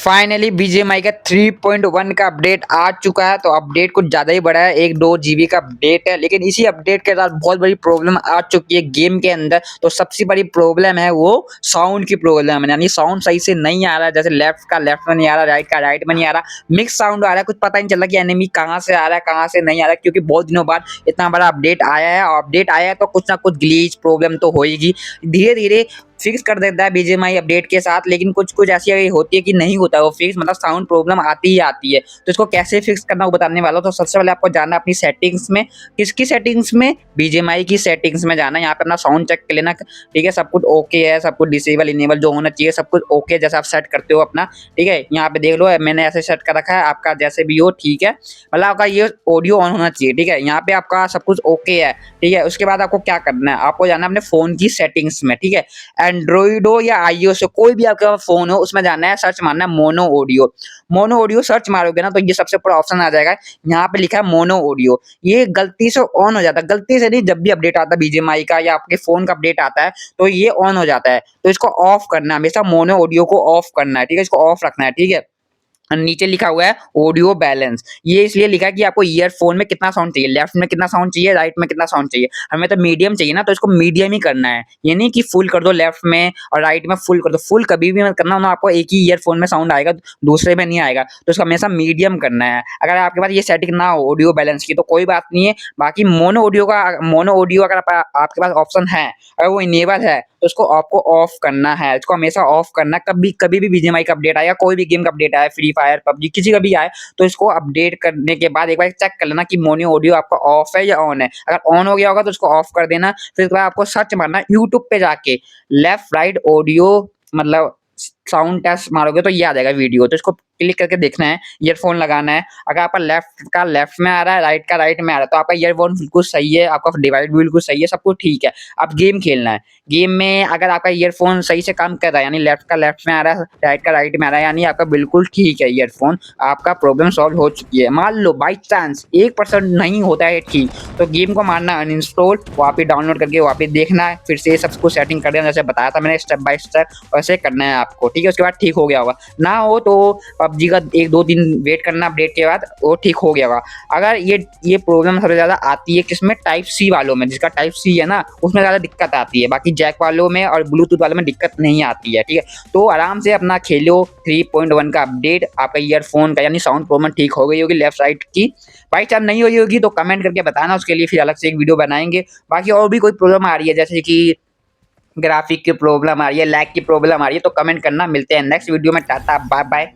Finally BGMI का 3.1 का update आ चुका है। तो अपडेट कुछ ज़्यादा ही बड़ा है, 1-2 जीबी का अपडेट है। लेकिन इसी अपडेट के साथ बहुत बड़ी प्रॉब्लम आ चुकी है गेम के अंदर। तो सबसे बड़ी प्रॉब्लम है वो साउंड की प्रॉब्लम है, यानी साउंड सही से नहीं आ रहा है। जैसे लेफ्ट का लेफ्ट में नहीं आ रहा, राइट का राइट में नहीं आ रहा, मिक्स साउंड आ रहा है। कुछ पता नहीं चल रहा कि एनिमी कहाँ से आ रहा है, कहाँ से नहीं आ रहा है, क्योंकि बहुत दिनों बाद इतना बड़ा अपडेट आया है। और अपडेट आया है तो कुछ ना कुछ ग्लीच प्रॉब्लम तो होएगी। धीरे धीरे फिक्स कर देता है बीजीएमआई अपडेट के साथ, लेकिन कुछ कुछ ऐसी होती है कि नहीं होता है वो फिक्स, मतलब साउंड प्रॉब्लम आती ही आती है। तो इसको कैसे फिक्स करना वो बताने वाला हूं। तो सबसे पहले आपको जाना अपनी सेटिंग्स में। किसकी सेटिंग्स में? बीजीएमआई की सेटिंग्स में जाना है। यहाँ पे अपना साउंड चेक कर लेना, ठीक है, सब कुछ ओके है, सब कुछ डिसेबल इनेबल जो होना चाहिए सब कुछ ओके जैसा आप सेट करते हो अपना, ठीक है। यहाँ पे देख लो मैंने ऐसे सेट कर रखा है, आपका जैसे भी हो ठीक है, मतलब आपका ये ऑडियो ऑन होना चाहिए, ठीक है। यहाँ पे आपका सब कुछ ओके है, ठीक है। उसके बाद आपको क्या करना है, आपको जाना है अपने फोन की सेटिंग्स में, ठीक है। एंड्रॉइड हो या आईओएस हो, कोई भी आपका फोन हो, उसमें जाना है, सर्च मारना है mono audio. Mono audio search मारोगे ना तो ये सबसे ऊपर ऑप्शन आ जाएगा, यहाँ पे लिखा है मोनो ऑडियो। ये गलती से ऑन हो जाता है, गलती से नहीं, जब भी अपडेट आता है बीजीएमआई का या आपके फोन का अपडेट आता है तो ये ऑन हो जाता है। तो इसको ऑफ करना है, हमेशा मोनो ऑडियो को ऑफ करना है, ठीक है, इसको ऑफ रखना है, ठीक है। नीचे लिखा हुआ है ऑडियो बैलेंस, ये इसलिए लिखा है कि आपको ईयरफोन में कितना साउंड चाहिए, लेफ्ट में कितना साउंड चाहिए, राइट में कितना साउंड चाहिए। हमें तो मीडियम चाहिए ना, तो इसको मीडियम ही करना है। ये नहीं कि फुल कर दो लेफ्ट में और राइट में फुल कर दो, फुल कभी भी मत करना, ना आपको एक ही ईयरफोन में साउंड आएगा, दूसरे में नहीं आएगा। तो इसको हमेशा मीडियम करना है। अगर आपके पास ये सेटिंग ना हो ऑडियो बैलेंस की तो कोई बात नहीं है। बाकी मोनो ऑडियो अगर आपके पास ऑप्शन है, अगर वो इनेबल है तो उसको आपको ऑफ करना है, इसको हमेशा ऑफ करना है। कभी कभी भी बीजीएमआई का अपडेट आया, कोई भी गेम का अपडेट आया, फ्री फायर पबजी किसी का भी आए, तो इसको अपडेट करने के बाद एक बार चेक कर लेना कि मोनो ऑडियो आपका ऑफ है या ऑन है। अगर ऑन हो गया होगा तो उसको ऑफ कर देना। फिर उसके बाद आपको सर्च मारना यूट्यूब पे जाके लेफ्ट राइट ऑडियो, मतलब साउंड टेस्ट मारोगे तो ये आ जाएगा वीडियो। तो इसको क्लिक करके देखना है, ईयरफोन लगाना है। अगर आपका लेफ्ट का लेफ्ट में आ रहा है, राइट का राइट में आ रहा है, तो आपका ईयरफोन बिल्कुल सही है, आपका डिवाइस भी बिल्कुल सही है, सब कुछ ठीक है। अब गेम खेलना है। गेम में अगर आपका ईयरफोन सही से काम कर रहा है, यानी लेफ्ट का लेफ्ट में आ रहा है, राइट का राइट में आ रहा है, यानी आपका बिल्कुल ठीक है ईयरफोन, आपका प्रॉब्लम सॉल्व हो चुकी है। मान लो बाई चांस 1% नहीं होता है ठीक, तो गेम को मारना अनइंस्टॉल, वापस डाउनलोड करके वापस देखना है, फिर से सब कुछ सेटिंग कर देना जैसे बताया था मैंने स्टेप बाय स्टेप, वैसे करना है आपको, ठीक है। उसके बाद ठीक हो गया होगा। ना हो तो पबजी का 1-2 दिन वेट करना, अपडेट के बाद वो ठीक हो गया होगा। अगर ये प्रॉब्लम सबसे ज़्यादा आती है किसमें, टाइप सी वालों में, जिसका टाइप सी है ना उसमें ज़्यादा दिक्कत आती है। बाकी जैक वालों में और ब्लूटूथ वालों में दिक्कत नहीं आती है, ठीक है। तो आराम से अपना खेलो 3.1 का अपडेट। आपका ईयरफोन का यानी साउंड प्रॉब्लम ठीक हो गई होगी लेफ्ट राइट की। बाई चांस नहीं हुई होगी तो कमेंट करके बताना, उसके लिए फिर अलग से एक वीडियो बनाएंगे। बाकी और भी कोई प्रॉब्लम आ रही है, जैसे कि ग्राफिक की प्रॉब्लम आ रही है, लैग की प्रॉब्लम आ रही है, तो कमेंट करना। मिलते हैं नेक्स्ट वीडियो में। Tata bye bye.